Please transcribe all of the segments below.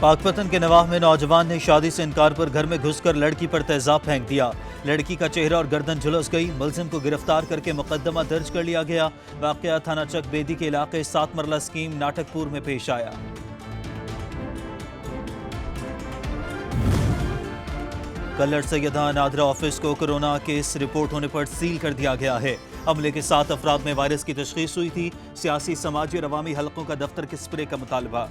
पाकपतन के नवाह में नौजवान ने शादी से इनकार पर घर में घुसकर लड़की पर तेजाब फेंक दिया। लड़की का चेहरा और गर्दन झुलस गई। मुलजिम को गिरफ्तार करके मुकदमा दर्ज कर लिया गया। वाकया थाना चक बेदी के इलाके 7 मरला स्कीम नाटकपुर में पेश आया। कल्लड़ सैयदा नादरा ऑफिस को कोरोना केस रिपोर्ट होने पर सील कर दिया गया है। अमले के 7 अफराद में वायरस की तशखीस हुई थी। सियासी, समाजी और अवामी हलकों का दफ्तर के स्प्रे का मुतालबा।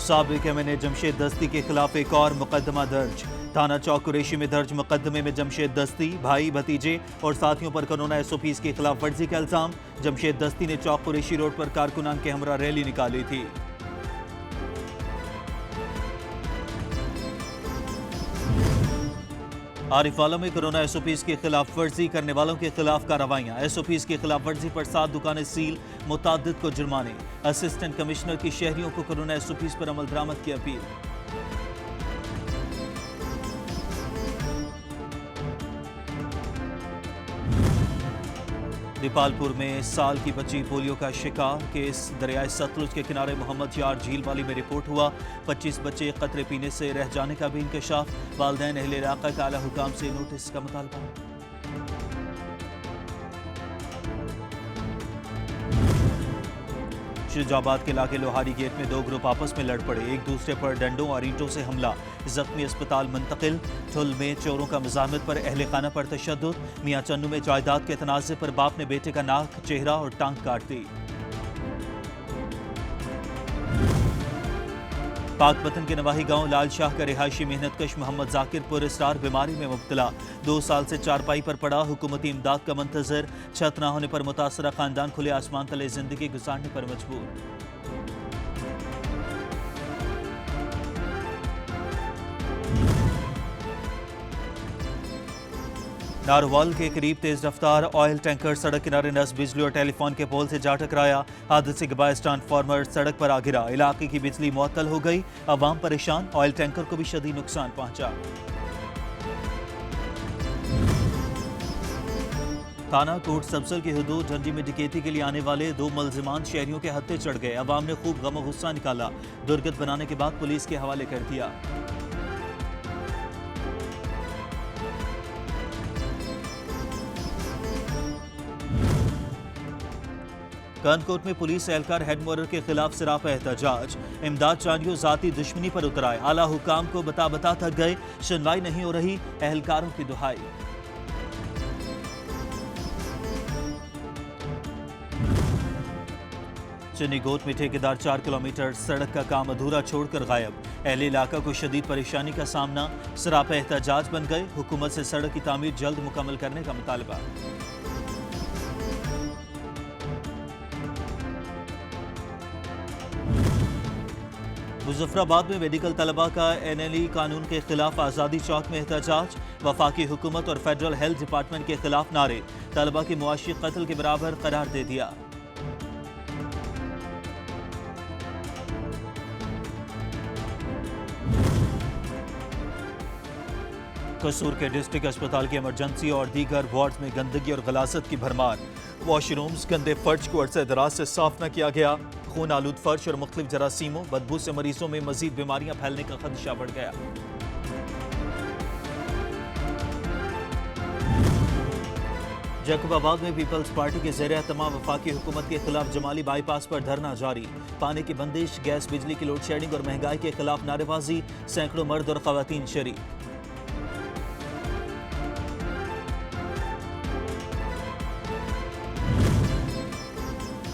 साबिक एमएनए जमशेद दस्ती के खिलाफ एक और मुकदमा दर्ज। थाना चौक कुरैशी में दर्ज मुकदमे में जमशेद दस्ती, भाई, भतीजे और साथियों पर कोरोना एसओपीज के खिलाफ वर्जी का इल्जाम। जमशेद दस्ती ने चौक कुरैशी रोड पर कारकुनान के हमरा रैली निकाली थी। आरिफवाला में कोरोना एसओपीज की खिलाफ वर्जी करने वालों के खिलाफ कार्रवाइयां। एसओपीज की खिलाफ वर्जी पर 7 दुकानें सील, मुताद्दिद को जुर्माने। असिस्टेंट कमिश्नर की शहरियों को कोरोना एसओपीज पर अमल दरामद की अपील। दीपालपुर में साल की बच्ची पोलियो का शिकार। केस दरियाए सतलुज के किनारे मोहम्मद यार झील वाली में रिपोर्ट हुआ। 25 बच्चे कतरे पीने से रह जाने का भी इंकशाफ। वालिदैन अहले इलाका का आला हुकाम से नोटिस का मुतालबा। शुजाबाद के इलाके लोहारी गेट में 2 ग्रुप आपस में लड़ पड़े। एक दूसरे पर डंडों और ईंटों से हमला। जख्मी अस्पताल मुंतकिल। ठुल में चोरों का मुजाहमत पर अहले खाना पर तशद्दुद। मियां चन्नू में जायदाद के तनाज़े पर बाप ने बेटे का नाक, चेहरा और टांग काट दी। पाकपतन के नवाही गांव लाल शाह का रिहायशी मेहनतकश मोहम्मद जाकिर पुरस्कार बीमारी में मुब्तला। 2 साल से चारपाई पर पड़ा। हुकूमती इमदाद का मंतजर। छत न होने पर मुतासरा खानदान खुले आसमान तले जिंदगी गुजारने पर मजबूर। नारवाल के करीब तेज रफ्तार ऑयल टैंकर सड़क किनारे नस्ब बिजली और टेलीफोन के पोल से जा टकराया। हादसे के बाद ट्रांसफार्मर सड़क पर आ गिरा। इलाके की बिजली मुअत्तल हो गई। अवाम परेशान। ऑयल टैंकर को भी शदीद नुकसान पहुंचा। थाना कोट सब्सर की हुदूद झंडी में डकैती के लिए आने वाले 2 मुलजिमान शहरियों के हत्थे चढ़ गए। अवाम ने खूब गम और गुस्सा निकाला। दुर्गत बनाने के बाद पुलिस के हवाले कर दिया। कानकोट में पुलिस एहलकार हेड मोरर के खिलाफ सरापा एहतजाज। इमदाद चारियों जाती दुश्मनी पर उतराए। आला हुकाम को बता थक गए। सुनवाई नहीं हो रही। एहलकारों की दुहाई। चन्नीगोत में ठेकेदार 4 किलोमीटर सड़क का काम अधूरा छोड़कर गायब। अहले इलाका को शदीद परेशानी का सामना। सरापा एहतजाज बन गए। हुकूमत से सड़क की तामीर जल्द मुकम्मल करने का मुतालबा। मुजफ्फराबाद में मेडिकल तलबा का एनएलई कानून के खिलाफ आज़ादी चौक में एहतजाज। वफाकी हुकूमत और फेडरल हेल्थ डिपार्टमेंट के खिलाफ नारे। तलबा की मुआशी कत्ल के बराबर करार दे दिया। कसूर के डिस्ट्रिक्ट अस्पताल की इमरजेंसी और दीगर वार्ड्स में गंदगी और गलासत की भरमार। वॉशरूम्स गंदे फर्श को अरसे दराज से साफ न किया गया। खून आलूद फर्श और मुख्तलिफ जरासीमों, बदबू से मरीजों में मजीद बीमारियां फैलने का खदशा बढ़ गया। जैकबाबाद में पीपल्स पार्टी के ज़ेर तमाम वफाकी हुकूमत के खिलाफ जमाली बाईपास पर धरना जारी। पानी की बंदिश, गैस बिजली की लोड शेडिंग और महंगाई के खिलाफ नारेबाजी। सैकड़ों मर्द और खवातीन शरीक।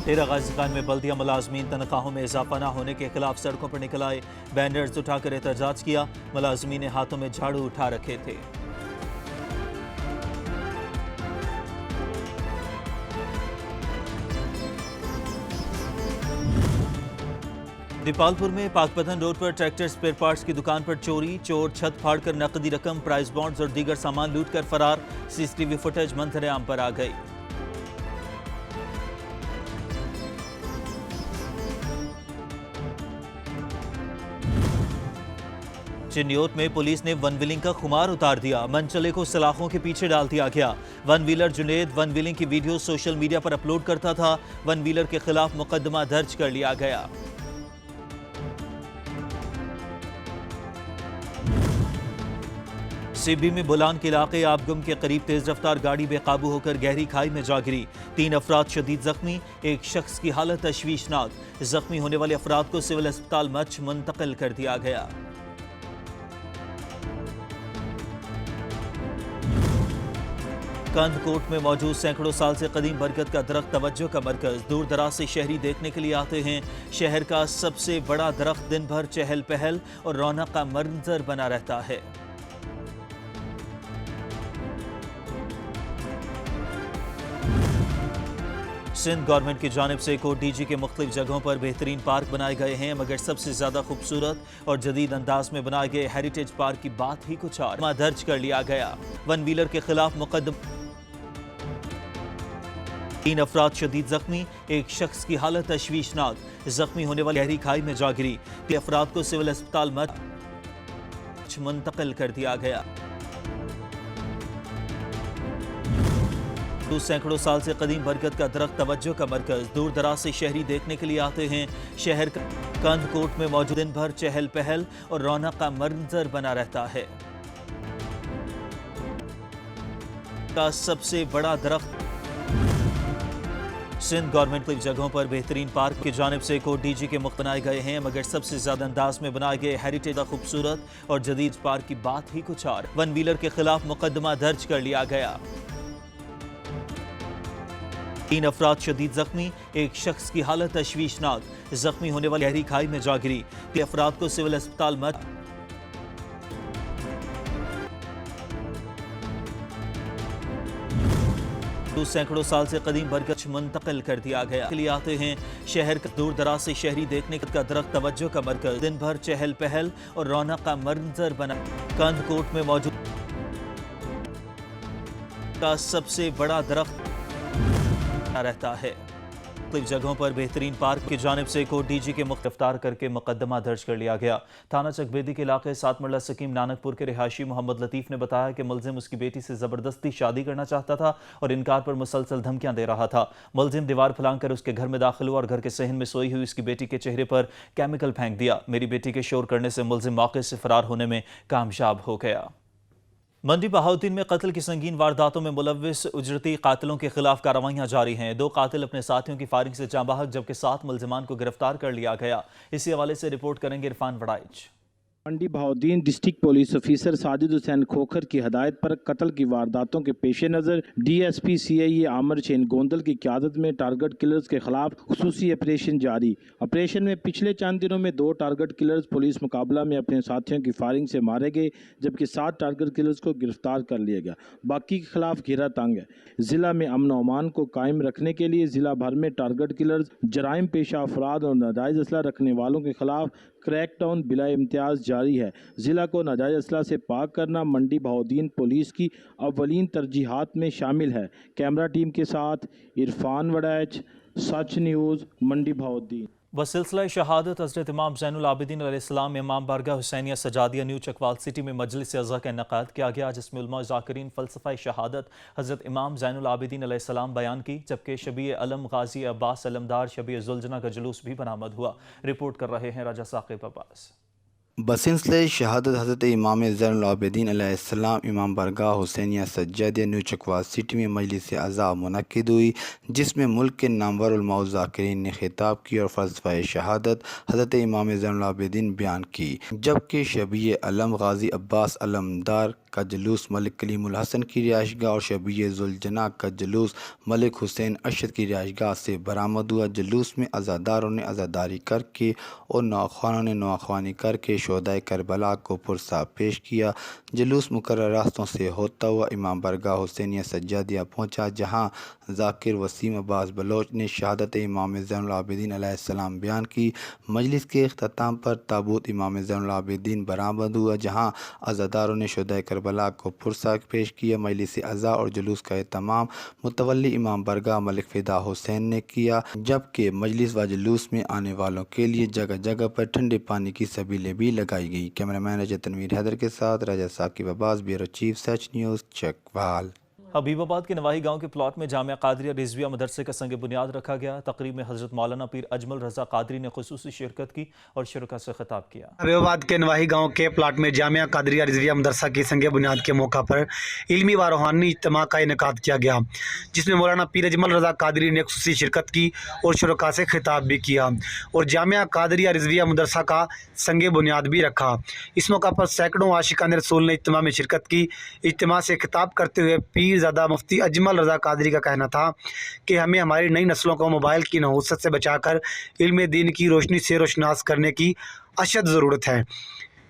डेरा गाजी खान में बल्दिया मुलाजमीन तनख्वाहों में इजाफा न होने के खिलाफ सड़कों पर निकल आए। बैनर्स उठाकर एहतजाज किया। मुलाजमीन ने हाथों में झाड़ू उठा रखे थे। दीपालपुर में पाकपतन रोड पर ट्रैक्टर स्पेयर पार्ट्स की दुकान पर चोरी। चोर छत फाड़कर नकदी रकम, प्राइस बॉन्ड्स और दीगर सामान लूट कर फरार। सीसीटीवी फुटेज मंजर आम पर आ गई। चिन्योट में पुलिस ने वन व्हीलिंग का खुमार उतार दिया। मनचले को सलाखों के पीछे डाल दिया गया। One wheeler Junaid one wheeling की वीडियो सोशल मीडिया पर अपलोड करता था। वन व्हीलर के खिलाफ मुकदमा दर्ज कर लिया गया। सिब्बी में बुलान के इलाके आबगम के करीब तेज रफ्तार गाड़ी बेकाबू होकर गहरी खाई में जा गिरी। 3 अफराद शदीद जख्मी, एक शख्स की हालत तशवीशनाक। जख्मी होने वाले अफराद को सिविल अस्पताल मच मुंतकिल कर दिया गया। कंदकोट में मौजूद सैकड़ों साल से कदीम बरगद का दरख्त तवज्जो का मरकज। दूर दराज से शहरी देखने के लिए आते हैं। शहर का सबसे बड़ा दरख्त दिन भर चहल पहल और रौनक का मंजर बना रहता है। सिंध गवर्नमेंट की जानिब से कोट-डीजी के मुख्तलिफ जगहों पर बेहतरीन पार्क बनाए गए हैं, मगर सबसे ज्यादा खूबसूरत और जदीद अंदाज में बनाए गए हेरिटेज पार्क की बात ही कुछ और। दर्ज कर लिया गया। वन व्हीलर के खिलाफ मुकदमा। 3 अफराद शदीद जख्मी, एक शख्स की हालत तशवीशनाक। जख्मी होने वाली गहरी खाई में जा गिरी। 3 अफराद को सिविल अस्पताल मच मुंतकिल कर दिया गया। सैकड़ों साल से कदीम बरगद का दरख्त तवज्जो का मरकज। दूर दराज से शहरी देखने के लिए आते हैं। शहर का कंदकोट में मौजूद दिन भर चहल पहल और रौनक का मंजर बना रहता है। का सबसे बड़ा दरख्त। सिंध गवर्नमेंट की जगहों पर बेहतरीन पार्क की जानिब से कोट-डीजी के मुख्त बनाए गए हैं, मगर सबसे ज्यादा अंदाज में बनाए गए हेरिटेज का खूबसूरत और जदीद पार्क की बात ही कुछ और। वन व्हीलर के खिलाफ मुकदमा दर्ज कर लिया गया। 3 अफराद शदीद जख्मी, एक शख्स की हालत तशवीशनाक। जख्मी होने वाली गहरी खाई में जा गिरी। 3 अफराद को सिविल अस्पताल मच। सैकड़ों साल से कदीम बरगद मुंतकिल कर दिया गया। के लिए आते हैं। शहर का दूर दराज से शहरी देखने का दरख्त तवज्जो का मरकज। दिन भर चहल पहल और रौनक का मंजर बना। कंदकोट में मौजूद का सबसे बड़ा दरख्त रहता है। मुख्तलिफ जगहों पर बेहतरीन पार्क की जानिब से कोट-डीजी के गिरफ्तार करके मुकदमा दर्ज कर लिया गया। थाना चकबेदी के इलाके सात मरला सकीम नानकपुर के रिहायशी मोहम्मद लतीफ़ ने बताया कि मुलजिम उसकी बेटी से ज़बरदस्ती शादी करना चाहता था और इनकार पर मुसलसल धमकियां दे रहा था। मुलजिम दीवार फलांग कर उसके घर में दाखिल हुआ और घर के सहन में सोई हुई उसकी बेटी के चेहरे पर केमिकल फेंक दिया। मेरी बेटी के शोर करने से मुलजिम मौके से फरार होने में कामयाब हो गया। मंडी बहाउद्दीन में कत्ल की संगीन वारदातों में मुलव्विस उजरती कातिलों के खिलाफ कार्रवाइयां जारी हैं। 2 कातिल अपने साथियों की फायरिंग से जाँ बहक, जबकि 7 मुलजिमान को गिरफ्तार कर लिया गया। इसी हवाले से रिपोर्ट करेंगे Irfan Waraich. Mandi Bahauddin district police officer Sajid Hussain Khokhar की हदायत पर कत्ल की वारदातों के पेश नज़र DSP CIE आमर चैन गोंदल की क़यादत में टारगेट किलर्स के खिलाफ खुसूसी ऑपरेशन जारी। ऑपरेशन में पिछले चंद दिनों में 2 टारगेट किलर्स पुलिस मुकाबला में अपने साथियों की फायरिंग से मारे गए, जबकि 7 टारगेट किलर्स को गिरफ्तार कर लिया गया। बाकी के खिलाफ घेरा तंग है। ज़िला में अमन अमान को कायम रखने के लिए ज़िला भर में टारगेट किलर्स, जराइम पेशा अफराद और नाजायज़ असला रखने वालों के खिलाफ क्रैकडाउन बिला इम्तियाज़ जारी है। ज़िला को नाजायज़ असला से पाक करना मंडी बहाउद्दीन पुलिस की अव्वलीन तरजीहात में शामिल है। कैमरा टीम के साथ इरफान वड़ैच, सच न्यूज़, मंडी बहाउद्दीन। बसिलसिला शहादत हज़रत इमाम ज़ैनुल आबिदीन अलैहिस्सलाम इमाम बारगाह हुसैनिया सजादिया न्यू चकवाल सिटी में मजलिस अज़ा का इनकाद किया गया, जिसमें उलमा ज़ाकिरीन फ़लसफ़ा शहादत हज़रत इमाम ज़ैनुल आबिदीन अलैहिस्सलाम बयान की, जबकि शबी अलम गाजी अब्बास अलमदार शबी ज़ुलजना का जुलूस भी बरामद हुआ। रिपोर्ट कर रहे हैं राजा साक़िब अब्बास। बसिलसिले शहादत हज़रत इमाम ज़ैनुल आबिदीन अलैहिस्सलाम इमाम बारगाह हुसैनिया सज्जादिया न्यू चकवाल सिटी में मजलिस अज़ा मुनक्किद हुई, जिसमें मुल्क के नामवर उलमा व ज़ाकिरीन ने खिताब की और फ़लसफ़ा शहादत हज़रत इमाम ज़ैनुल आबिदीन बयान की, जबकि शबी अलम गाजी अब्बास अलमदार का जुलूस मलिक कलीमुल हसन की रिहाइशगाह और शबी ज़ुलजना का जुलूस मलिक हुसैन अशद की रिहाइशगाह से बरामद हुआ। जुलूस में अज़ादारों ने अज़ादारी करके और नौख़वानों ने नौख़वानी करके शोहदाए करबला को पुरसा पेश किया। जुलूस मुकर्रर रास्तों से होता हुआ इमाम बारगाह हुसैनिया सज्जादिया पहुँचा, जहाँ ذاکر وسیم عباس بلوچ نے شہادت امام زین العابدین علیہ السلام بیان کی۔ مجلس کے اختتام پر تابوت امام زین العابدین برآمد ہوا، جہاں عزاداروں نے شہدائے کربلا کو پرساک پیش کیا۔ مجلس عزا اور جلوس کا اہتمام متولی امام برگاہ ملک فدا حسین نے کیا، جبکہ مجلس و جلوس میں آنے والوں کے لیے جگہ جگہ پر ٹھنڈے پانی کی سبیلیں بھی لگائی گئی۔ کیمرہ مین اجے تنویر حیدر کے ساتھ راجہ ثاقب عباس، بیورو چیف سچ نیوز، چکوال۔ حبیب آباد کے نواحی گاؤں کے پلاٹ میں جامعہ قادریہ رضویہ مدرسے کا سنگ بنیاد رکھا گیا۔ تقریب میں حضرت مولانا پیر اجمل رضا قادری نے خصوصی شرکت کی اور شرکاء سے خطاب کیا۔ حبیب آباد کے نواحی گاؤں کے پلاٹ میں جامعہ قادریہ رضویہ مدرسہ کی سنگ بنیاد کے موقع پر علمی و روحانی اجتماع کا انعقاد کیا گیا، جس میں مولانا پیر اجمل رضا قادری نے خصوصی شرکت کی اور شرکاء سے خطاب بھی کیا اور جامعہ قادریہ رضویہ مدرسہ کا سنگ بنیاد بھی رکھا۔ اس موقع پر سینکڑوں عاشقان رسول نے اجتماع میں شرکت کی۔ اجتماع سے خطاب کرتے ہوئے پیر زادہ مفتی اجمل رضا قادری کا کہنا تھا کہ ہمیں ہماری نئی نسلوں کو موبائل کی نحوست سے بچا کر علم دین کی روشنی سے روشناس کرنے کی اشد ضرورت ہے۔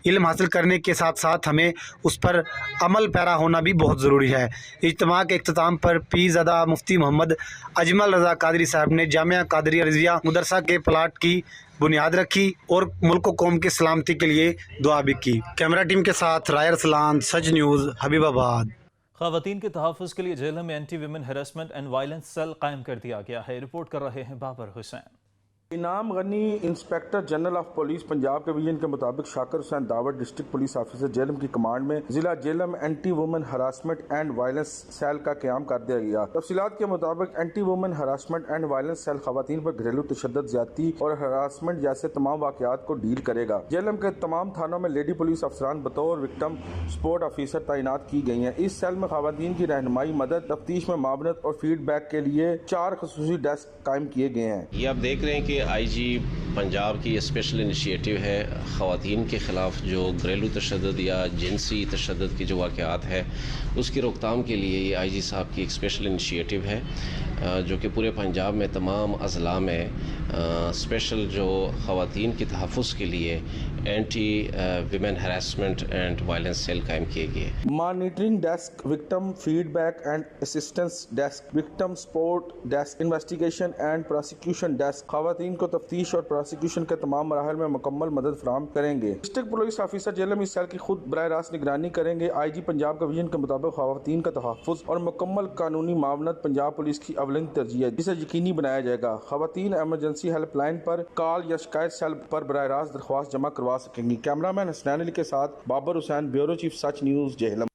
علم حاصل کرنے کے ساتھ ساتھ ہمیں اس پر عمل پیرا ہونا بھی بہت ضروری ہے۔ اجتماع کے اختتام پر پیر زادہ مفتی محمد اجمل رضا قادری صاحب نے جامعہ قادریہ رضویہ مدرسہ کے پلاٹ کی بنیاد رکھی اور ملک و قوم کی سلامتی کے لیے دعا بھی کی۔ کیمرہ ٹیم کے ساتھ رائے ارسلان، سچ نیوز، حبیب آباد۔ خواتین کے تحفظ کے لیے جہلم میں anti women harassment and violence cell قائم کر دیا گیا ہے۔ رپورٹ کر رہے ہیں Babar Hussain. Inam Ghani inspector general of police Punjab کے ویژن کے مطابق Shakir Hussain Dawar district police officer Jhelum کی کمانڈ میں ضلع Jhelum anti women harassment and violence cell کا قیام کر دیا گیا۔ تفصیلات کے مطابق anti women harassment and violence cell خواتین پر گھریلو تشدد، زیادتی اور ہراسمنٹ جیسے تمام واقعات کو ڈیل کرے گا۔ جہلم کے تمام تھانوں میں لیڈی پولیس افسران بطور وکٹم سپورٹ آفیسر تعینات کی گئی ہیں۔ اس سیل میں خواتین کی رہنمائی، مدد، تفتیش میں معاونت اور فیڈ بیک کے لیے 4 خصوصی ڈیسک قائم کیے گئے ہیں۔ یہ آپ دیکھ رہے ہیں کہ آئی جی پنجاب کی اسپیشل انیشیٹو ہے خواتین کے خلاف جو گھریلو تشدد یا جنسی تشدد کے جو واقعات ہے اس کی روک تھام کے لیے یہ آئی جی صاحب کی ایک اسپیشل انیشیٹو ہے جو کہ پورے پنجاب میں تمام اضلاع میں اسپیشل جو خواتین کے تحفظ کے لیے anti women harassment and violence cell قائم کیے گئے۔ Monitoring desk, victim feedback and assistance desk, victim support desk, investigation and prosecution desk خواتین کو تفتیش اور پروسیکیوشن کے تمام مراحل میں مکمل مدد فراہم کریں گے۔ ڈسٹرکٹ پولیس آفیسر جہلم اس سیل کی خود براہ راست نگرانی کریں گے۔ آئی جی پنجاب کا ویژن کے مطابق خواتین کا تحفظ اور مکمل قانونی معاونت پنجاب پولیس کی اولین ترجیح ہے، جسے یقینی بنایا جائے گا۔ خواتین ایمرجنسی ہیلپ لائن پر کال یا شکایت سیل پر براہ راست درخواست جمع کروا سکیں گی۔ کیمرہ مین حسنین علی کے ساتھ بابر حسین، بیورو چیف سچ نیوز، جہلم۔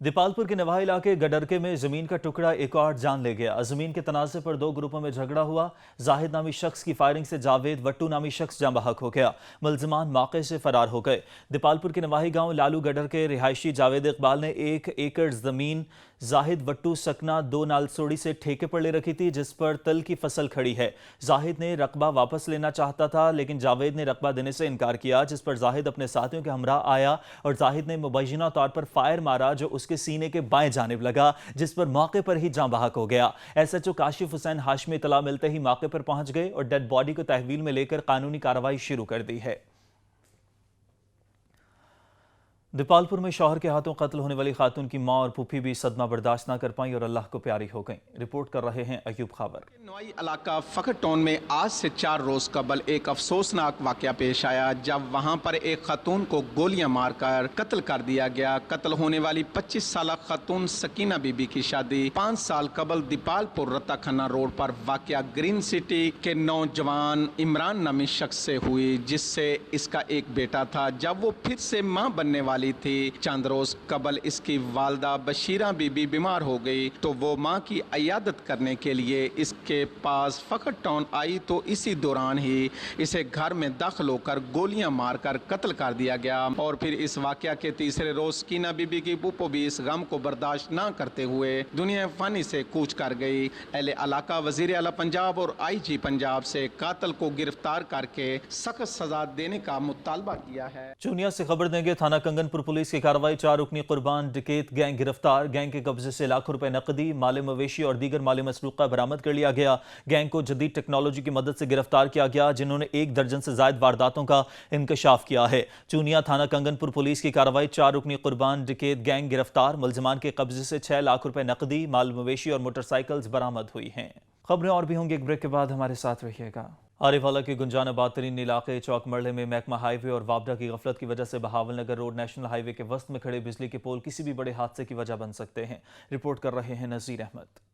دیپالپور کے نواحی علاقے گڈرکے میں زمین کا ٹکڑا ایک اور جان لے گیا۔ زمین کے تنازع پر 2 گروپوں میں جھگڑا ہوا۔ زاہد نامی شخص کی فائرنگ سے جاوید وٹو نامی شخص جاں بحق ہو گیا۔ ملزمان موقع سے فرار ہو گئے۔ دیپالپور کے نواحی گاؤں لالو گڈر کے رہائشی جاوید اقبال نے 1 ایکڑ زمین زاہد وٹو سکنا 2 نالسوڑی سے ٹھیکے پر لے رکھی تھی، جس پر تل کی فصل کھڑی ہے۔ زاہد نے رقبہ واپس لینا چاہتا تھا، لیکن جاوید نے رقبہ دینے سے انکار کیا، جس پر زاہد اپنے ساتھیوں کے ہمراہ آیا اور زاہد نے مبینہ طور پر فائر مارا جو اس کے سینے کے بائیں جانب لگا، جس پر موقع پر ہی جاں بحق ہو گیا۔ ایس ایچ او کاشف حسین ہاشمی اطلاع ملتے ہی موقع پر پہنچ گئے اور ڈیڈ باڈی کو تحویل میں لے کر قانونی کارروائی شروع کر دی ہے۔ دیپالپور میں شوہر کے ہاتھوں قتل ہونے والی خاتون کی ماں اور پھوپھی بھی صدمہ برداشت نہ کر پائیں اور اللہ کو پیاری ہو گئیں۔ رپورٹ کر رہے ہیں ایوب خاور۔ نوائی علاقہ فخر ٹاؤن میں آج سے 4 روز قبل ایک افسوسناک واقعہ پیش آیا جب وہاں پر ایک خاتون کو گولیاں مار کر قتل کر دیا گیا۔ قتل ہونے والی 25 سالہ خاتون سکینہ بی بی کی شادی 5 سال قبل دیپالپور رتا کھنہ روڈ پر واقع گرین سٹی کے نوجوان عمران نامی شخص سے ہوئی، جس سے اس کا ایک بیٹا تھا۔ جب وہ پھر سے ماں بننے والی تھی، چند روز قبل اس کی والدہ بشیرہ بی بی بیمار ہو گئی تو وہ ماں کی عیادت کرنے کے لیے اس کے پاس فخر ٹاؤن آئی تو اسی دوران ہی اسے گھر میں داخل ہو کر گولیاں مار کر قتل کر دیا گیا۔ اور پھر اس واقعہ کے تیسرے روز سکینہ بی بی کی پھوپھو بھی اس غم کو برداشت نہ کرتے ہوئے دنیا فانی سے کوچ کر گئی۔ اہل علاقہ وزیر اعلیٰ پنجاب اور آئی جی پنجاب سے قاتل کو گرفتار کر کے سخت سزا دینے کا مطالبہ کیا ہے۔ چونیا سے خبر دیں گے تھانہ کنگن कंगनपुर पुलिस की कार्रवाई, 4 रुकनी कुर्बान डिकेत गैंग गिरफ्तार। गैंग के कब्जे से लाखों रुपए नकदी, माल मवेशी और दीगर माल मसरूका बरामद कर लिया गया। गैंग को जदीद टेक्नोलॉजी की मदद से गिरफ्तार किया गया, जिन्होंने 1 दर्जन से जायद वारदातों का इंकशाफ किया है। चूनिया थाना कंगनपुर पुलिस की कार्रवाई, 4 रुकनी कुर्बान डिकेत गैंग गिरफ्तार। मुलजिमान के कब्जे से 6 लाख रुपए नकदी, माल मवेशी और मोटरसाइकिल्स बरामद हुई हैं। खबरें और भी होंगी, एक ब्रेक के बाद हमारे साथ रहिएगा। आरिफवाला के गुंजानाबाद तरीन इलाके चौक मरले में महकमा हाईवे और वापडा की गफलत की वजह से बहावल नगर रोड नेशनल हाईवे के वस्त में खड़े बिजली के पोल किसी भी बड़े हादसे की वजह बन सकते हैं। रिपोर्ट कर रहे हैं नजीर अहमद।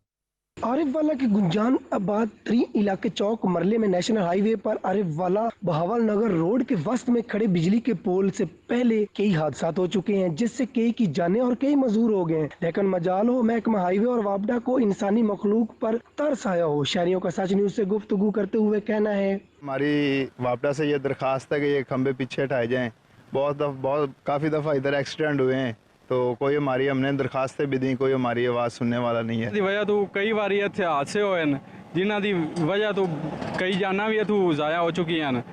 आरिफवाला के गुंजानाबाद तरीन इलाके चौक मरले में नेशनल हाईवे पर आरिफवाला बहावल नगर रोड के वस्त में खड़े बिजली के पोल से पहले कई हादसा हो चुके हैं, जिससे कई की जानें और कई मजदूर हो गए हैं। लेकिन मजाल हो महकमा हाईवे और वापडा को इंसानी मखलूक पर तरस आया हो। शहरियों का सच न्यूज से गुफ्तगू करते हुए कहना है, हमारी वापडा से ये दरखास्त है कि ये खंबे पीछे हटाए जाएं। काफ़ी दफ़ा इधर एक्सीडेंट हुए हैं, तो कोई हमारी हमने दरखास्तें भी दी, कोई हमारी आवाज़ सुनने वाला नहीं है। वजह तो कई बार इतने हादसे होए न, जिन्हां दी वजह तो कई जाना भी इथों ज़ाया हो चुकी हैं।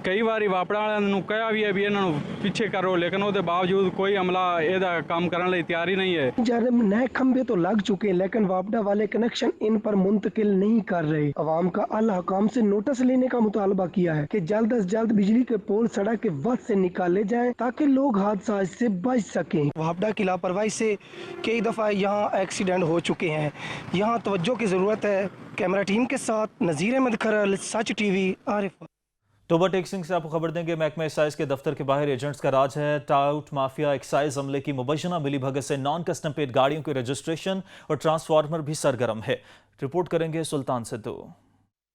कई बार वापड़ा वालों कहा भी है भी इन्हों पिछे करो, लेकिन उसके बावजूद कोई अमला एदा काम करने लिए तैयार ही नहीं है। जब नए खंबे तो लग चुके हैं, लेकिन वापडा वाले कनेक्शन इन पर मुंतकिल नहीं कर रहे। अवाम का आला हुकाम से नोटिस लेने का मुतालबा किया है कि जल्द अज जल्द बिजली के पोल सड़क के वक्त से निकाले जाएं, ताकि लोग हादसा से बच सकें। वापडा की लापरवाही से कई दफ़ा यहाँ एक्सीडेंट हो चुके हैं। यहाँ तवज्जो की ज़रूरत है। कैमरा टीम के साथ नज़ीर अहमद खरल, सच टीवी, आरिफ। टोबा टेक्सिंग से आपको खबर देंगे, महकमा एक्साइज के दफ्तर के बाहर एजेंट्स का राज है। टाउट माफिया एक्साइज अमले की मुबैना मिली भगत से नॉन कस्टम पेड गाड़ियों के रजिस्ट्रेशन और ट्रांसफार्मर भी सरगर्म है। रिपोर्ट करेंगे सुल्तान सिद्धू।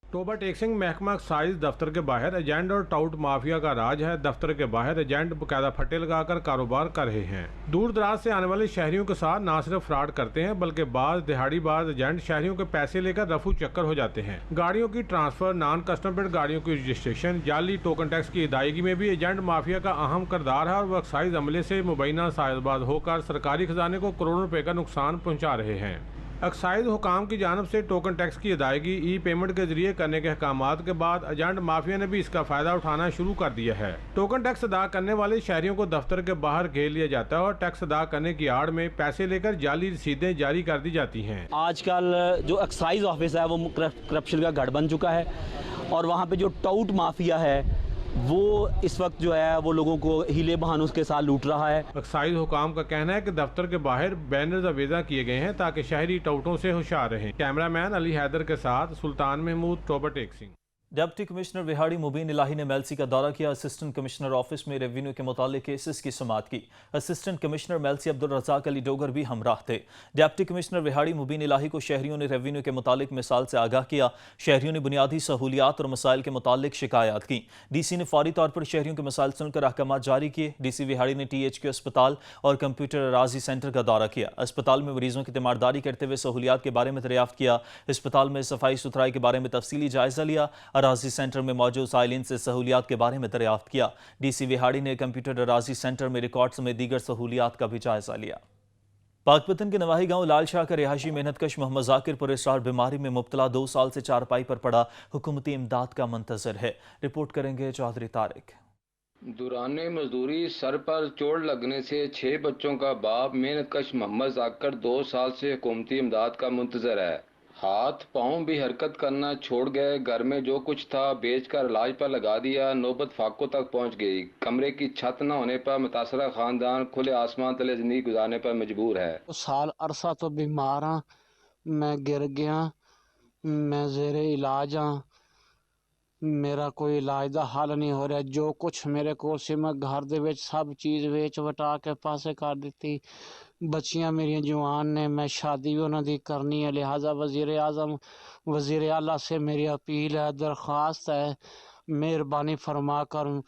टोबा टेक्सिंग महकमा एक्साइज दफ्तर के बाहर एजेंट और टाउट माफिया का राज है। दफ्तर के बाहर एजेंट बकायदा फटे लगाकर कारोबार कर रहे हैं। दूर दराज से आने वाले शहरियों के साथ न सिर्फ फ्रॉड करते हैं, बल्कि दिहाड़ीबाज एजेंट शहरियों के पैसे लेकर रफू चक्कर हो जाते हैं। गाड़ियों की ट्रांसफर, नॉन कस्टम पेड गाड़ियों की रजिस्ट्रेशन, जाली टोकन टैक्स की अदायगी में भी एजेंट माफिया का अहम किरदार है और वह एक्साइज अमले से मुबैना साइजबाज होकर सरकारी खजाने को करोड़ों रुपए का नुकसान पहुँचा रहे हैं। एक्साइज हुकाम की जानब से टोकन टैक्स की अदायगी ई पेमेंट के जरिए करने के अहकामात के बाद एजेंट माफिया ने भी इसका फायदा उठाना शुरू कर दिया है। टोकन टैक्स अदा करने वाले शहरियों को दफ्तर के बाहर घेर लिया जाता है और टैक्स अदा करने की आड़ में पैसे लेकर जाली रसीदें जारी कर दी जाती हैं। आजकल जो एक्साइज ऑफिस है वो करप्शन का गढ़ बन चुका है और वहाँ पे जो टाउट माफिया है वो इस वक्त जो है वो लोगों को हीले बहानों के साथ लूट रहा है। एक्साइज हुकाम का कहना है कि दफ्तर के बाहर बैनर्स अवेजा किए गए हैं ताकि शहरी टाउटों से होशियार रहें। कैमरामैन अली हैदर के साथ सुल्तान महमूद, टोबा टेक्सिंग। डिप्टी कमिश्नर विहाड़ी मुबीन इलाही ने मेलसी का दौरा किया। असिस्टेंट कमिश्नर ऑफिस में रेवेन्यू के मुतालिक केसेस की समाअत की। असिस्टेंट कमिश्नर मेलसी अब्दुल रज़ाक अली डोगर भी हमराह थे। डिप्टी कमिश्नर विहाड़ी मुबीन इलाही को शहरियों ने रेवेन्यू के मुतालिक मिसाल से आगाह किया। शहरियों ने बुनियादी सहूलियात और मसाइल के मुतालिक शिकायत की। डीसी ने फौरी तौर पर शहरियों के मसाइल सुनकर अहकाम जारी किए। डीसी विहाड़ी ने THQ अस्पताल और कंप्यूटर अराजी सेंटर का दौरा किया। अस्पताल में मरीजों की तीमारदारी करते हुए सहूलियात के बारे में दरियाफ्त किया। अस्पताल में सफाई सुथराई के बारे में तफसीली जायजा लिया। अराजी सेंटर में मौजूद साइलिन से सहूलियात के बारे में दरियाफ्त किया। डीसी विहाड़ी ने कंप्यूटर अराजी सेंटर में रिकॉर्ड्स में दीगर सहूलियात का भी जायजा लिया। पाकपतन के नवाही गांव लाल शाह का रिहायशी मेहनतकश मोहम्मद जाकिर पुरस्कार बीमारी में मुब्तला 2 साल से चारपाई पर पड़ा हुकूमती इमदाद का मंतजर है। रिपोर्ट करेंगे चौधरी तारिक। दौरान मजदूरी सर पर चोट लगने से 6 बच्चों का बाप मेहनतकश मोहम्मद जाकिर 2 साल से हुकूमती इमदाद का मुंतजर है। हाथ पाँव भी हरकत करना छोड़ गए। घर में जो कुछ था बेचकर इलाज पर लगा दिया। नौबत फाकों तक पहुंच गई। कमरे की छत न होने पर मुतासरा खानदान खुले आसमान तले जिंदगी गुजारने पर मजबूर है। साल अरसा तो बीमार हाँ, मैं गिर गया, मैं ज़ेरे इलाज हाँ, मेरा कोई इलाज का हल नहीं हो रहा। जो कुछ मेरे को सी मैं घर दे विच सब चीज़ वेच वटा के पासे कर दी। बच्चियां मेरियां जवान ने, मैं शादी भी उन्होंने करनी है। लिहाजा वज़ीर आज़म वज़ीर आला से मेरी अपील है, दरख्वास्त है, मेहरबानी फरमा कर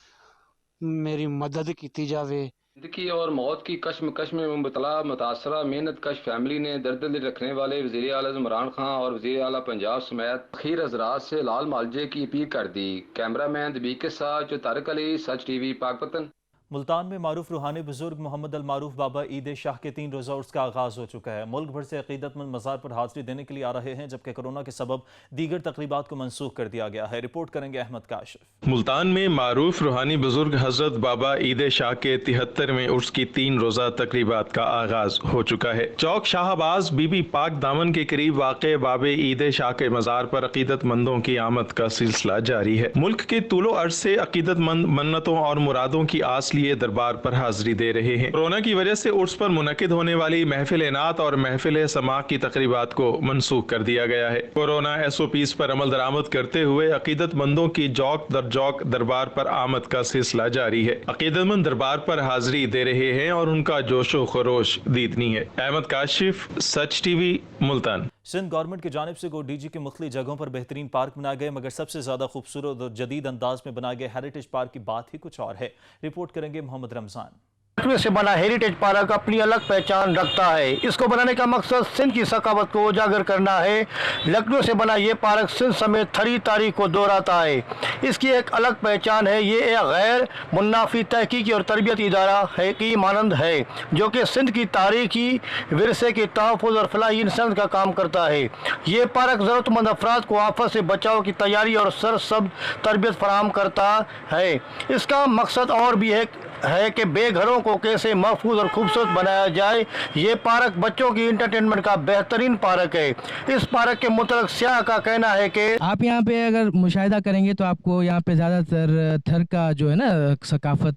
मेरी मदद की जावे। जिंदगी और मौत की कश्मकश में मुबतला मुतासरा मेहनत कश फैमिली ने दर्द दिल रखने वाले वज़ीर आला इमरान खान और वज़ीर आला पंजाब समेत खीर हज़रात से लाल मालजे की अपील कर दी। कैमरामैन दबीक के साथ जो तारिक अली, सच टीवी, पाकपतन। मुल्तान में मारूफ रूहानी बुजुर्ग मोहम्मद अल मारूफ बाबा ईद शाह के 3 रोज़ा उर्स का आगाज़ हो चुका है। मुल्क भर से अकीदतमंद मज़ार पर हाज़िरी देने के लिए आ रहे हैं, जबकि कोरोना के सबब दीगर तकरीबात को मनसूख कर दिया गया है। रिपोर्ट करेंगे अहमद काशिफ। मुल्तान में मारूफ रूहानी बुजुर्ग हजरत बाबा ईद शाह के 73वें उर्स की 3 रोज़ा तकरीबात का आगाज़ हो चुका है। चौक शाहबाज बीबी पाक दामन के करीब वाक़े बाबे ईद शाह के मज़ार पर अकीदतमंदों की आमद का सिलसिला जारी है। मुल्क के तूलो अर्ज से अकीदतमंद मन्नतों और मुरादों की आस लिए दरबार पर हाजिरी दे रहे हैं। कोरोना की वजह से उर्स पर मुनक्किद होने वाली महफिल नात और महफिल समा की तकरीबात को मनसूख कर दिया गया है। कोरोना SOPs पर अमल दरामद करते हुए अकीदतमंदों की जौक दर जौक दरबार पर आमद का सिलसिला जारी है। अकीदतमंद दरबार पर हाजिरी दे रहे हैं और उनका जोशो खरोश दीदनी है। अहमद काशिफ, सच TV, मुल्तान। सिंध गवर्नमेंट की जानिब से DG के मुख्तलिफ जगहों पर बेहतरीन पार्क बनाए गए, मगर सबसे ज़्यादा खूबसूरत और जदीद अंदाज में बनाए गए हेरिटेज पार्क की बात ही कुछ और है। रिपोर्ट करेंगे मोहम्मद रमज़ान। लकड़ी से बना हेरिटेज पार्क अपनी अलग पहचान रखता है। इसको बनाने का मकसद सिंध की सकावत को उजागर करना है। लकड़ियों से बना ये पार्क सिंध समेत थरी तारीख को दोहराता है। इसकी एक अलग पहचान है। ये एक गैर मुनाफी तहकीकी और तरबियत इदारा है की मानंद है, जो कि सिंध की तारीखी विरसे के तहफ़्फ़ुज़ और फलाही इंसान का काम करता है। ये पार्क ज़रूरतमंद अफराद को आफत से बचाव की तैयारी और सरसब्ज़ तरबियत फराहम करता है। इसका मकसद और भी है कि बेघरों को कैसे महफूज और खूबसूरत बनाया जाए। ये पार्क बच्चों की इंटरटेनमेंट का बेहतरीन पार्क है। इस पार्क के मुतल्लिक़ सियाह का कहना है कि आप यहाँ पे अगर मुशाहिदा करेंगे तो आपको यहाँ पे ज़्यादातर थर का जो है ना सकाफत,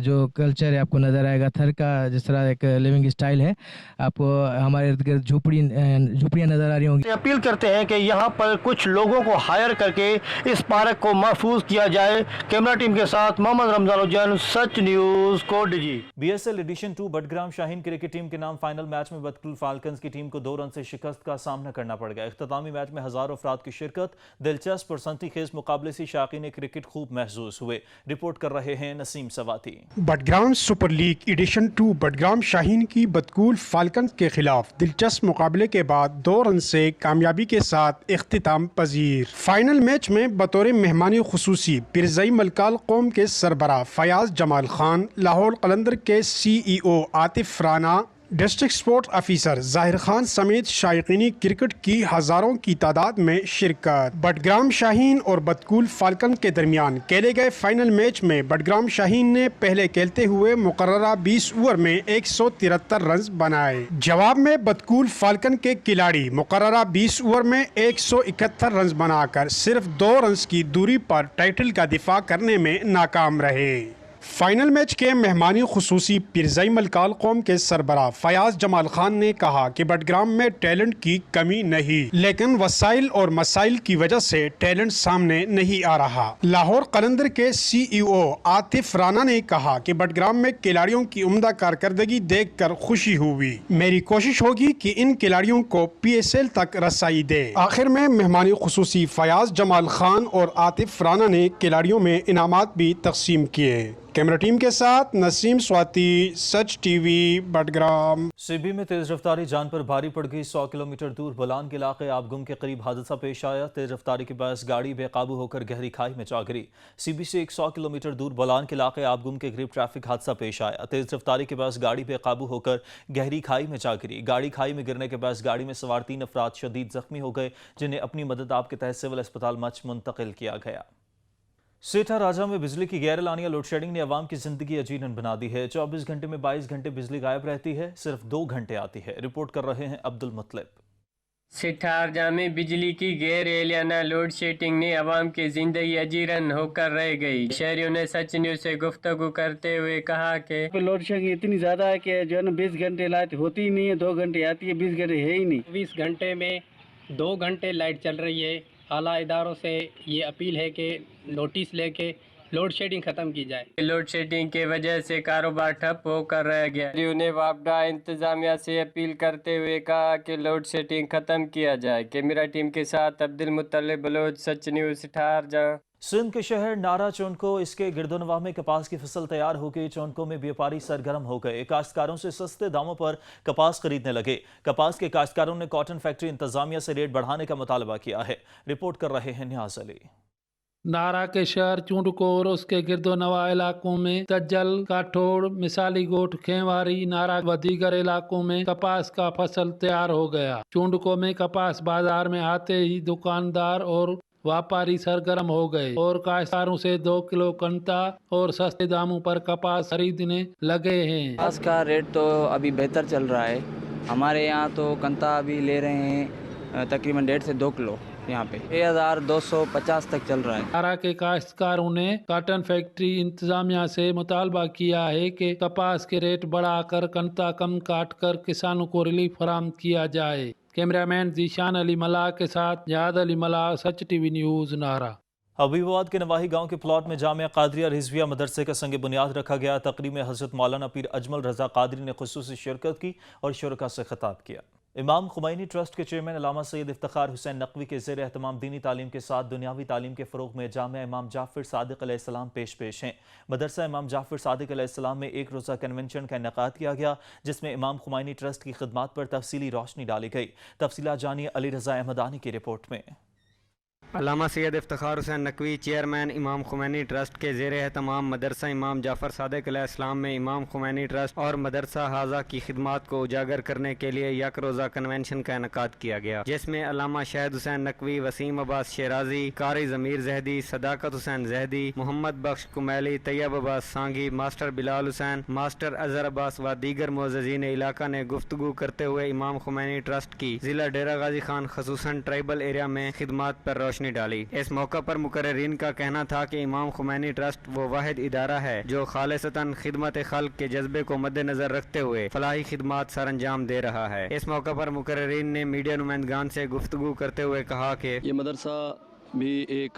जो कल्चर है आपको नज़र आएगा। थर का जिस तरह एक लिविंग स्टाइल है, आपको हमारे इर्द गिर्द झोपड़ियाँ नज़र आ रही होंगी। अपील करते हैं कि यहाँ पर कुछ लोगों को हायर करके इस पार्क को महफूज किया जाए। कैमरा टीम के साथ मोहम्मद रमज़ान हुसैन, सच न्यूज़ कोडजी। BSL edition 2 Battagram Shaheen cricket team के नाम फाइनल मैच में बतकुल फाल्कन्स की टीम को 2 रन से शिकस्त का सामना करना पड़ गया। इख्तितामी मैच में हजारों अफराद की शिरकत, दिलचस्प और सनसनीखेज मुकाबले से शाकीन क्रिकेट खूब महसूस हुए। रिपोर्ट कर रहे हैं Naseem Swati. Battagram super league edition 2 Battagram Shaheen की बतकुल फाल्कन्स के खिलाफ दिलचस्प मुकाबले के बाद 2 रन से कामयाबी के साथ इख्तिताम पजीर। फाइनल मैच में बतौर मेहमानी खुसूसी पिरज़ई मलकाल कौम के सरबराह फयाज जमाल खान, लाहौर कलंदर के CEO Atif Rana, district sports officer जाहिर खान समेत शायकीनी क्रिकेट की हजारों की तादाद में शिरकत। बटग्राम शाहीन और बतकुल फाल्कन के दरमियान खेले गए फाइनल मैच में बटग्राम शाहीन ने पहले खेलते हुए मुकर्ररा 20 ओवर में 173 रन बनाए। जवाब में बतकुल फाल्कन के खिलाड़ी मुकर्ररा 20 ओवर में 171 रन बनाकर सिर्फ 2 रन की दूरी पर टाइटल का दिफा करने में नाकाम रहे। फाइनल मैच के मेहमानी खुसूसी पिरज़ई मलकाल कौम के सरबराह फयाज जमाल खान ने कहा कि बटग्राम में टैलेंट की कमी नहीं, लेकिन वसाइल और मसाइल की वजह से टैलेंट सामने नहीं आ रहा। लाहौर कलंदर के CEO आतिफ राना ने कहा कि बटग्राम में खिलाड़ियों की उम्दा कारकर्दगी देखकर खुशी हुई। मेरी कोशिश होगी कि इन खिलाड़ियों को PSL तक रसाई दे। आखिर में मेहमानी खुसूसी फयाज जमाल खान और आतिफ राना ने खिलाड़ियों में इनामात भी तकसीम किए। कैमरा टीम के साथ नसीम स्वाति, सच TV, बटग्राम। सिबी में तेज रफ्तारी जान पर भारी पड़ गई। 100 किलोमीटर दूर बोलान के इलाके आबगुम के करीब हादसा पेश आया। तेज रफ्तारी के बायस गाड़ी बेकाबू होकर गहरी खाई में जा गिरी। सिबी से 100 किलोमीटर दूर बोलान के इलाके आबगुम के करीब ट्रैफिक हादसा पेश आया। तेज रफ्तारी के बायस गाड़ी बेकाबू होकर गहरी खाई में जा गिरी। गाड़ी खाई में गिरने के बायस गाड़ी में सवार 3 अफराद शदीद जख्मी हो गए, जिन्हें अपनी मदद आप के तहत सिविल अस्पताल मच मुंतकिल किया गया। सेठा राजा में बिजली की गैर लानिया लोड शेडिंग ने अवाम की जिंदगी अजीरन बना दी है। 24 घंटे में 22 घंटे बिजली गायब रहती है, सिर्फ 2 घंटे आती है। रिपोर्ट कर रहे हैं अब्दुल मुतलिब। सेठा राजा में बिजली की गैर एलियाना लोड शेडिंग ने अवाम की जिंदगी अजीरन होकर रह गई। शहरियों ने सच न्यूज से गुफ्तगू करते हुए कहा कि लोड शेडिंग इतनी ज्यादा है कि जो है ना 20 घंटे लाइट होती ही नहीं है, 2 घंटे आती है, 20 घंटे है ही नहीं। 20 घंटे में 2 घंटे लाइट चल रही है। आला इदारों से ये अपील है कि नोटिस लेके लोड शेडिंग ख़त्म की जाए। लोड शेडिंग के वजह से कारोबार ठप होकर रह गया। उन्हें वापडा इंतजामिया से अपील करते हुए कहा कि लोड शेडिंग ख़त्म किया जाए। कैमरा टीम के साथ अब्दुल मुत्तलिब बलोच, सच न्यूज़ ठारजा। सिंध के शहर नारा चौनको इसके गिरदोनवाह में कपास की फसल तैयार हो गई। चौनको में व्यापारी सरगर्म हो गए, काश्तकारों से सस्ते दामों पर कपास खरीदने लगे। कपास के काश्तकारों ने कॉटन फैक्ट्री इंतजामिया से रेट बढ़ाने का मुतालबा किया है। रिपोर्ट कर रहे हैं नियाज अली। नारा के शहर चूंडको और उसके गिरदोनवा इलाकों में तज्जल, काठोड़, मिसाली गोट, खेवारी, नारा व दीगर इलाकों में कपास का फसल तैयार हो गया। चूंडको में कपास बाजार में आते ही दुकानदार और व्यापारी सरगर्म हो गए और काश्तकारों से 2 किलो कंता और सस्ते दामों पर कपास खरीदने लगे हैं। कपास का रेट तो अभी बेहतर चल रहा है। हमारे यहाँ तो कंता अभी ले रहे हैं तकरीबन 1.5 से 2 किलो, यहाँ पे 1250 तक चल रहा है। नारा के काश्तकारों ने कॉटन फैक्ट्री इंतजामिया से मुतालबा किया है कि कपास के रेट बढ़ाकर कंता कम काट कर किसानों को रिलीफ फराहम किया जाए। कैमरामैन जीशान अली मलाह के साथ याद अली मलाह, सच टीवी न्यूज़, नारा। हबीबाबाद के नवाही गांव के प्लॉट में जामिया कादरिया रिजविया मदरसे का संग बुनियाद रखा गया। तकरीब में हज़रत मौलाना पीर अजमल रजा कादरी ने खुसूसी शिरकत की और शुरका से खिताब किया। इमाम खुमैनी ट्रस्ट के चेयरमैन अल्लामा सैयद इफ्तिखार हुसैन नकवी के ज़ेर एहतमाम दीनी तालीम के साथ दुनियावी तालीम के फ़रोग़ में जामिया इमाम जाफ़र सादिक़ अलैहिस्सलाम पेश हैं। मदरसा इमाम जाफ़र सादिक़ अलैहिस्सलाम में एक रोज़ा कन्वेंशन का इनेकाद किया गया, जिसमें इमाम खुमैनी ट्रस्ट की खिदमात पर तफसीली रोशनी डाली गई। तफसीलात जानिए अली रज़ा अहमदानी की रिपोर्ट में। अल्लामा सैयद इफ्तिखार हुसैन नकवी चेयरमैन इमाम खुमैनी ट्रस्ट के ज़ेर एहतमाम मदरसा इमाम जाफ़र सादिक़ अलैहिस्सलाम में इमाम खुमैनी ट्रस्ट और मदरसा हाजा की खिदमात को उजागर करने के लिए एक रोज़ा कन्वेंशन का इनेकाद किया गया, जिसमें अल्लामा शहीद हुसैन नकवी, वसीम अब्बास शेराजी, कारी ज़मीर जहदी, सदाकत हुसैन जहदी, मोहम्मद बख्श कुमैली, तैयब अब्बास सांगी, मास्टर बिलाल हुसैन, मास्टर अजहर अब्बास व दीगर मुअज़्ज़िज़ीन इलाका ने गुफ्तगू करते हुए इमाम खुमैनी ट्रस्ट की ज़िला डेरा गाजी खान खसूसन ट्राइबल एरिया में खिदमात पर रोशनी डाली। इस मौका पर मुकर्रिरीन का कहना था कि इमाम खुमैनी ट्रस्ट वो वाहिद इदारा है जो खालिसतन खिदमत खल्क के जज्बे को मद्देनजर रखते हुए फलाही खिदमात सर अंजाम दे रहा है। इस मौका पर मुकर्रिरीन ने मीडिया नुमाइंदगान से गुफ्तगू करते हुए कहा कि ये मदरसा भी एक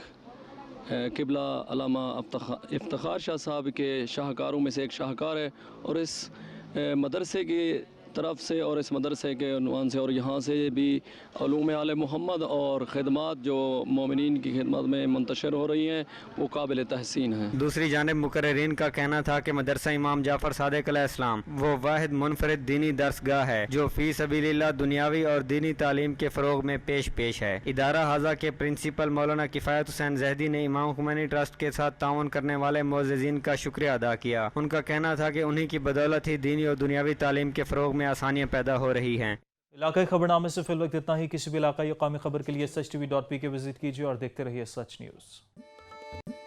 किबला अल्लामा इफ्तिखार शाह साहब के शाहकारों में से एक शाहकार है और इस मदरसे की तरफ से और इस मदरसे के उन्वान से और यहाँ से भी उलूम आले मोहम्मद और ख़िदमात जो मोमिनीन की खिदमत में मुंतशिर हो रही हैं वो काबिल तहसीन हैं। दूसरी जानिब मुकर्रिरीन का कहना था कि मदरसा इमाम जाफ़र सादिक़ अलैहिस्सलाम वो वाहिद मुनफरिद दीनी दरसगाह है जो फ़ी सबीलिल्लाह दुनियावी और दीनी तालीम के फ़रोग़ में पेश है। इदारा हाजा के प्रिंसिपल मौलाना किफ़ायत हुसैन जहदी ने इमाम खुमैनी ट्रस्ट के साथ ताउन करने वाले मुअज़्ज़िज़ीन का शुक्रिया अदा किया। उनका कहना था कि उन्हीं की बदौलत ही दीनी और दुनियावी तालीम के फ़रोग़ में आसानियाँ पैदा हो रही हैं। इलाकाई खबरनामे से फिल वक्त इतना ही। किसी भी इलाकाई क़ौमी खबर के लिए SachTV.p के विजिट कीजिए और देखते रहिए सच न्यूज़।